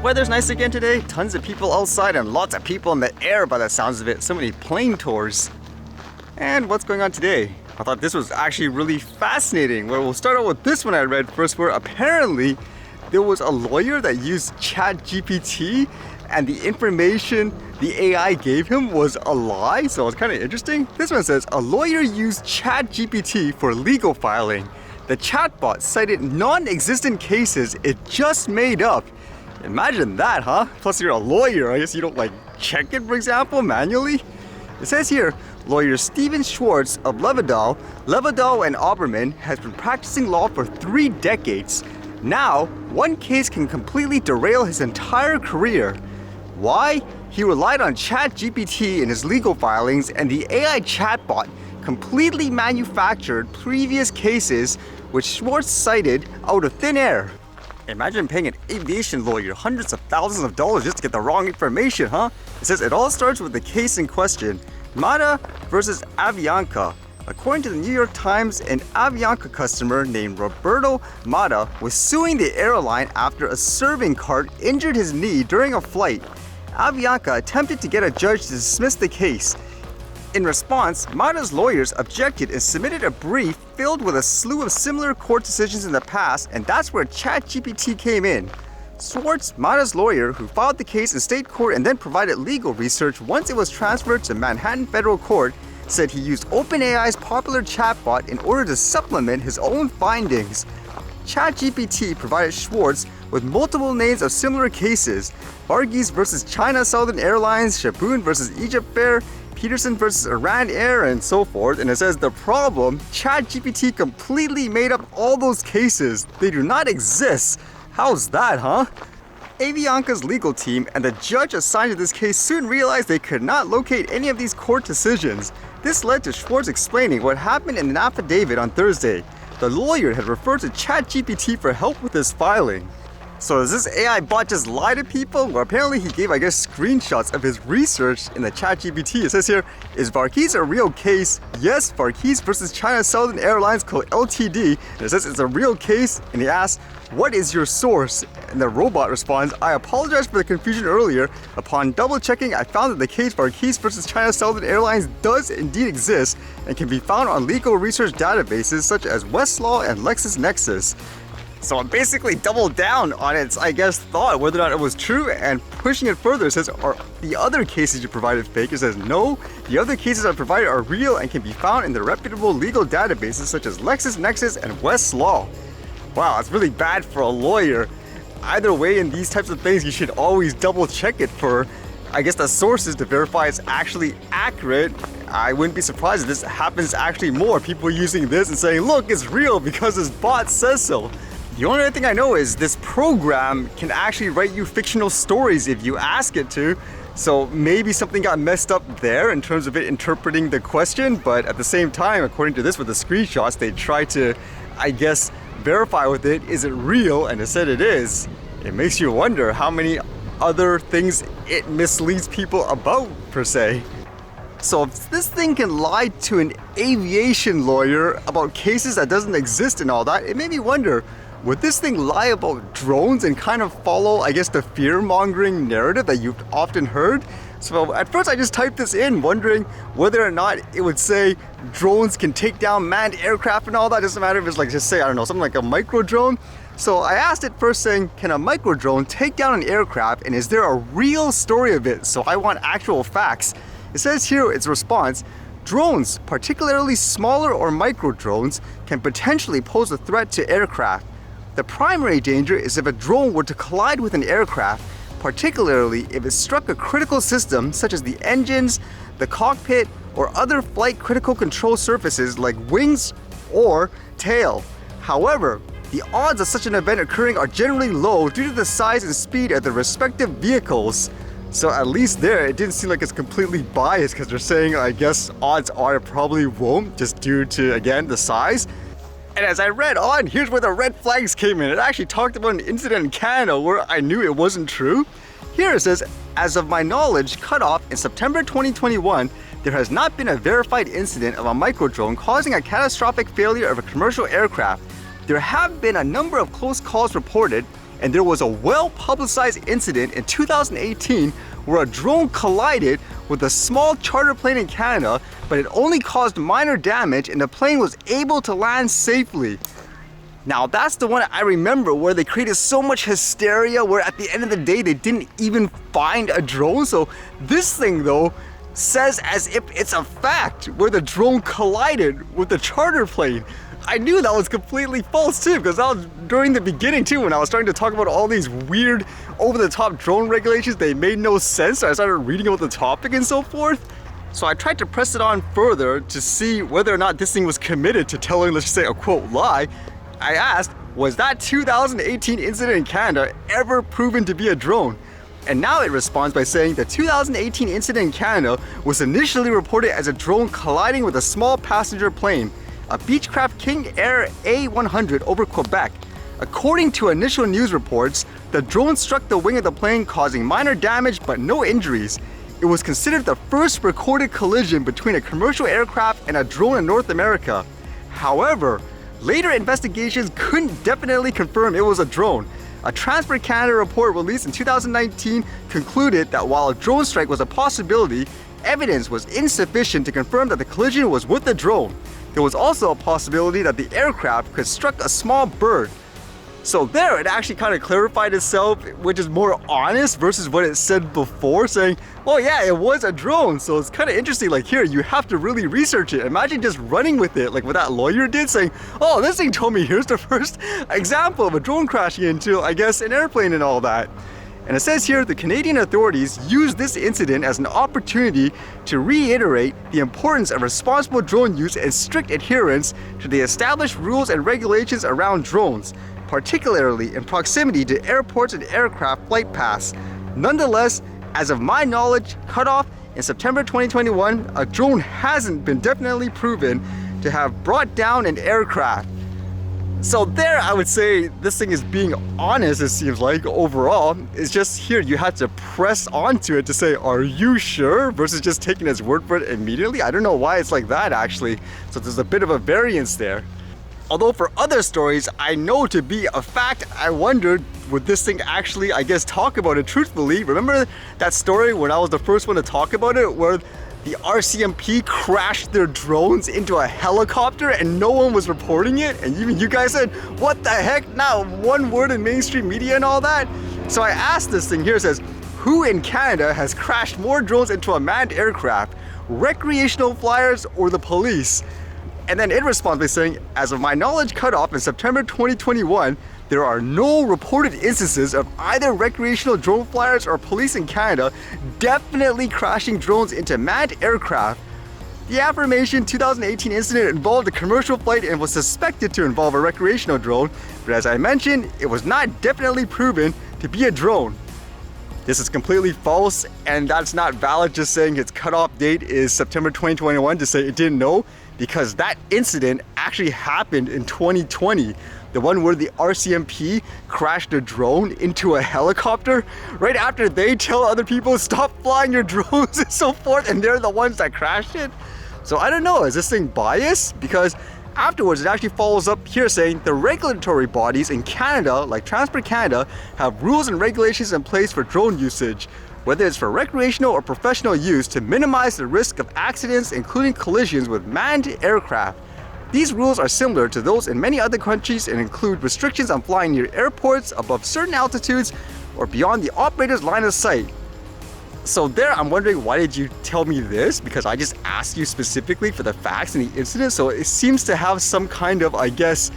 weather's nice again today. Tons of people outside and lots of people in the air by the sounds of it. So many plane tours. And what's going on today? I thought this was actually really fascinating. Well, we'll start out with this one I read first, where apparently there was a lawyer that used ChatGPT and the information the AI gave him was a lie. So it's kind of interesting. This one says, a lawyer used ChatGPT for legal filing. The chatbot cited non-existent cases it just made up. Imagine that, huh? Plus you're a lawyer. I guess you don't check it, for example, manually. It says here, lawyer Stephen Schwartz of Levedal and Oberman has been practicing law for 3 decades. Now, one case can completely derail his entire career. Why? He relied on ChatGPT in his legal filings, and the AI chatbot completely manufactured previous cases which Schwartz cited out of thin air. Imagine paying an aviation lawyer hundreds of thousands of dollars just to get the wrong information, huh? It says it all starts with the case in question, Mata versus Avianca. According to the New York Times, an Avianca customer named Roberto Mata was suing the airline after a serving cart injured his knee during a flight. Avianca attempted to get a judge to dismiss the case. In response, Mata's lawyers objected and submitted a brief filled with a slew of similar court decisions in the past, and that's where ChatGPT came in. Schwartz, Mata's lawyer, who filed the case in state court and then provided legal research once it was transferred to Manhattan Federal Court, said he used OpenAI's popular chatbot in order to supplement his own findings. ChatGPT provided Schwartz with multiple names of similar cases: Varghese versus China Southern Airlines, Shaboon versus Egypt Fair, Peterson versus Iran Air, and so forth. And it says the problem, ChatGPT completely made up all those cases. They do not exist. How's that, huh? Avianca's legal team and the judge assigned to this case soon realized they could not locate any of these court decisions. This led to Schwartz explaining what happened in an affidavit on Thursday. The lawyer had referred to ChatGPT for help with his filing. So does this AI bot just lie to people? Well, apparently he gave, screenshots of his research in the ChatGPT. It says here, is Varghese a real case? Yes, Varghese versus China Southern Airlines Co. Ltd. And it says it's a real case, and he asks, what is your source? And the robot responds, I apologize for the confusion earlier. Upon double checking, I found that the case Varghese versus China Southern Airlines does indeed exist and can be found on legal research databases such as Westlaw and LexisNexis. So it basically doubled down on its, thought whether or not it was true, and pushing it further, it says, are the other cases you provided fake? It says, no, the other cases I provided are real and can be found in the reputable legal databases such as LexisNexis and Westlaw. Wow, that's really bad for a lawyer. Either way, in these types of things, you should always double check it for, the sources to verify it's actually accurate. I wouldn't be surprised if this happens actually more. People using this and saying, look, it's real because this bot says so. The only other thing I know is this program can actually write you fictional stories if you ask it to. So maybe something got messed up there in terms of it interpreting the question, but at the same time, according to this with the screenshots, they try to, verify with it, is it real? And it said it is. It makes you wonder how many other things it misleads people about, per se. So if this thing can lie to an aviation lawyer about cases that doesn't exist and all that, it made me wonder, would this thing lie about drones and kind of follow, the fear-mongering narrative that you've often heard? So at first I just typed this in, wondering whether or not it would say drones can take down manned aircraft and all that. It doesn't matter if it's just say, something like a micro drone. So I asked it first saying, can a micro drone take down an aircraft, and is there a real story of it? So I want actual facts. It says here, its response, drones, particularly smaller or micro drones, can potentially pose a threat to aircraft. The primary danger is if a drone were to collide with an aircraft, particularly if it struck a critical system such as the engines, the cockpit, or other flight critical control surfaces like wings or tail. However, the odds of such an event occurring are generally low due to the size and speed of the respective vehicles. So at least there, it didn't seem like it's completely biased, because they're saying, odds are it probably won't, just due to, again, the size. And as I read on, here's where the red flags came in. It actually talked about an incident in Canada where I knew it wasn't true. Here it says, as of my knowledge, cut off in September 2021, there has not been a verified incident of a microdrone causing a catastrophic failure of a commercial aircraft. There have been a number of close calls reported, and there was a well-publicized incident in 2018 where a drone collided with a small charter plane in Canada, but it only caused minor damage and the plane was able to land safely. Now that's the one I remember where they created so much hysteria where at the end of the day they didn't even find a drone. So this thing though says as if it's a fact where the drone collided with the charter plane. I knew that was completely false too, because that was during the beginning too when I was starting to talk about all these weird over-the-top drone regulations. They made no sense, so I started reading about the topic and so forth. So I tried to press it on further to see whether or not this thing was committed to telling, let's just say, a quote lie. I asked, was that 2018 incident in Canada ever proven to be a drone? And now it responds by saying the 2018 incident in Canada was initially reported as a drone colliding with a small passenger plane, a Beechcraft King Air A100 over Quebec. According to initial news reports, the drone struck the wing of the plane, causing minor damage but no injuries. It was considered the first recorded collision between a commercial aircraft and a drone in North America. However, later investigations couldn't definitely confirm it was a drone. A Transport Canada report released in 2019 concluded that while a drone strike was a possibility, evidence was insufficient to confirm that the collision was with a drone. There was also a possibility that the aircraft could struck a small bird. So there, it actually kind of clarified itself, which is more honest versus what it said before, saying, well, yeah, it was a drone. So it's kind of interesting, like here, you have to really research it. Imagine just running with it, like what that lawyer did, saying, oh, this thing told me here's the first example of a drone crashing into, I guess, an airplane and all that. And it says here, the Canadian authorities used this incident as an opportunity to reiterate the importance of responsible drone use and strict adherence to the established rules and regulations around drones, particularly in proximity to airports and aircraft flight paths. Nonetheless, as of my knowledge, cutoff in September 2021, a drone hasn't been definitely proven to have brought down an aircraft. So there, I would say this thing is being honest, it seems like, overall. It's just here, you have to press onto it to say, are you sure? Versus just taking its word for it immediately. I don't know why it's like that, actually. So there's a bit of a variance there. Although for other stories, I know to be a fact, I wondered, would this thing actually, I guess, talk about it truthfully? Remember that story when I was the first one to talk about it, where the RCMP crashed their drones into a helicopter and no one was reporting it? And even you guys said, what the heck? Not one word in mainstream media and all that? So I asked this thing here, it says, who in Canada has crashed more drones into a manned aircraft? Recreational flyers or the police? And then it responds by saying, as of my knowledge cutoff in September 2021, there are no reported instances of either recreational drone flyers or police in Canada definitely crashing drones into manned aircraft. The aforementioned 2018 incident involved a commercial flight and was suspected to involve a recreational drone, but as I mentioned, it was not definitely proven to be a drone. This is completely false, and that's not valid just saying its cutoff date is September 2021 to say it didn't know, because that incident actually happened in 2020. The one where the RCMP crashed a drone into a helicopter right after they tell other people stop flying your drones and so forth, and they're the ones that crashed it. So I don't know, is this thing biased? Because afterwards it actually follows up here saying the regulatory bodies in Canada, like Transport Canada, have rules and regulations in place for drone usage, whether it's for recreational or professional use, to minimize the risk of accidents, including collisions with manned aircraft. These rules are similar to those in many other countries and include restrictions on flying near airports, above certain altitudes, or beyond the operator's line of sight. So there, I'm wondering, why did you tell me this? Because I just asked you specifically for the facts in the incident, so it seems to have some kind of, I guess,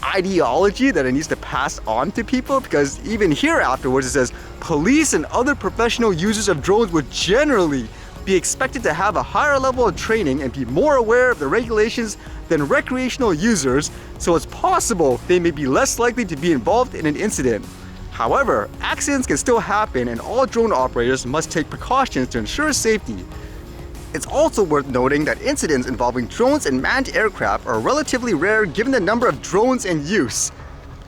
ideology that it needs to pass on to people, because even here afterwards it says, police and other professional users of drones would generally be expected to have a higher level of training and be more aware of the regulations than recreational users, so it's possible they may be less likely to be involved in an incident. However, accidents can still happen and all drone operators must take precautions to ensure safety. It's also worth noting that incidents involving drones and manned aircraft are relatively rare given the number of drones in use.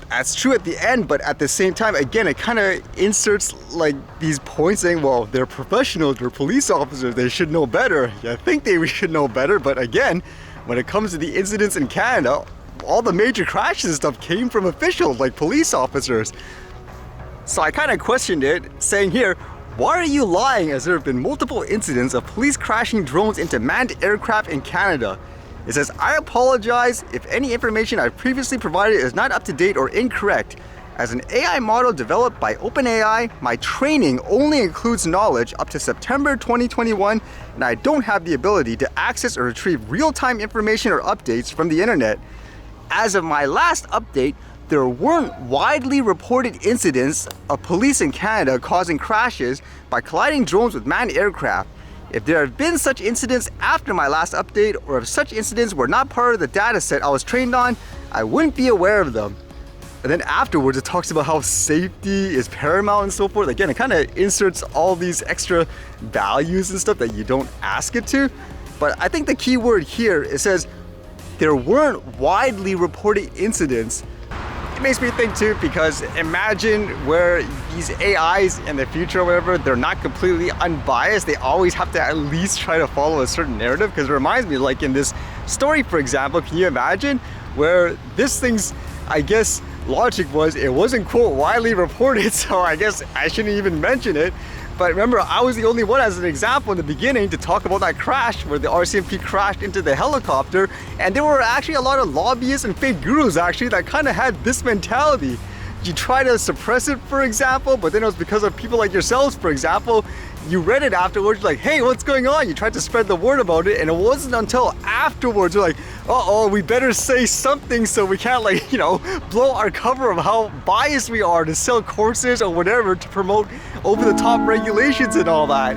That's true at the end, but at the same time, again, it kind of inserts like these points saying, well, they're professionals, they're police officers, they should know better. Yeah, I think they should know better, but again, when it comes to the incidents in Canada, all the major crashes and stuff came from officials like police officers. So I kind of questioned it, saying here, why are you lying as there have been multiple incidents of police crashing drones into manned aircraft in Canada? It says, I apologize if any information I've previously provided is not up to date or incorrect. As an AI model developed by OpenAI, my training only includes knowledge up to September 2021, and I don't have the ability to access or retrieve real-time information or updates from the internet. As of my last update, there weren't widely reported incidents of police in Canada causing crashes by colliding drones with manned aircraft. If there have been such incidents after my last update, or if such incidents were not part of the data set I was trained on, I wouldn't be aware of them. And then afterwards it talks about how safety is paramount and so forth. Again, it kind of inserts all these extra values and stuff that you don't ask it to. But I think the key word here, it says there weren't widely reported incidents. It makes me think too, because imagine where these AIs in the future or whatever, they're not completely unbiased. They always have to at least try to follow a certain narrative. Because it reminds me, like in this story, for example, can you imagine where this thing's, I guess, logic was it wasn't quote widely reported, so I guess I shouldn't even mention it. But remember, I was the only one as an example in the beginning to talk about that crash where the RCMP crashed into the helicopter, and there were actually a lot of lobbyists and fake gurus actually that kind of had this mentality. You try to suppress it, for example, but then it was because of people like yourselves, for example. You read it afterwards, like, hey, what's going on? You tried to spread the word about it, and it wasn't until afterwards you're like, uh-oh, we better say something so we can't, like, you know, blow our cover of how biased we are to sell courses or whatever to promote over-the-top regulations and all that.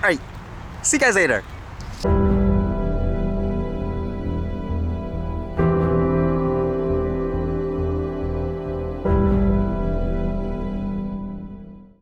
Alright, see you guys later.